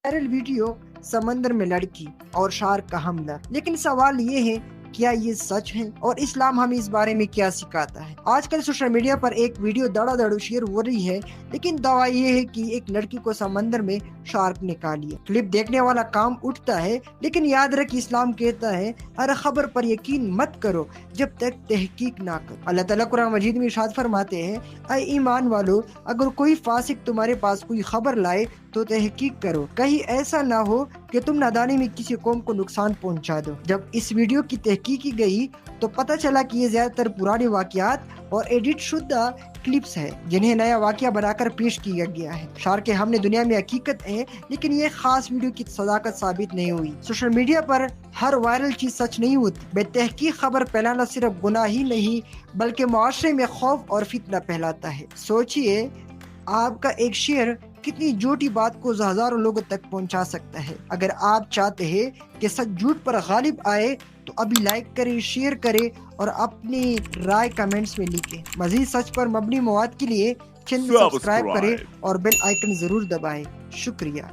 Viral video समंदर में लड़की और शार्क का हमला। लेकिन सवाल ये है, क्या ये सच है और इस्लाम हमें इस बारे में क्या सिखाता है? आजकल सोशल मीडिया पर एक वीडियो धड़ाधड़ शेयर हो रही है, लेकिन दावा ये है कि एक लड़की को समंदर में शार्क ने खा लिया। क्लिप देखने वाला काम उठता है, लेकिन याद रख इस्लाम कहता है हर खबर पर यकीन मत करो जब तक तहकीक ना करो। अल्लाह ताला कुरान मजीद में इरशाद फरमाते हैं, ऐ ईमान वालो, अगर कोई फासिक तुम्हारे पास कोई खबर लाए तो तहकीक करो, कहीं ऐसा ना हो कि तुम नादानी में किसी कौम को नुकसान पहुंचा दो। जब इस वीडियो की तहकीक की गई तो पता चला कि ये ज्यादातर पुराने वाकयात और एडिट शुदा क्लिप्स है, जिन्हें नया वाकया बनाकर पेश किया गया है। शार्क के हमने दुनिया में हकीकत है, लेकिन ये खास वीडियो की सदाकत साबित नहीं हुई। सोशल मीडिया पर हर वायरल चीज सच नहीं होती। बेतहकीक खबर फैलाना सिर्फ गुनाह ही नहीं, बल्कि मुआशरे में खौफ और फितना फैलाता है। सोचिए, आपका एक शेयर कितनी झूठी बात को हजारों लोगों तक पहुंचा सकता है। अगर आप चाहते हैं कि सच झूठ पर गालिब आए तो अभी लाइक करें, शेयर करें और अपनी राय कमेंट्स में लिखें। मजीद सच पर मबनी मवाद के लिए चैनल सब्सक्राइब करें और बेल आइकन जरूर दबाएं। शुक्रिया।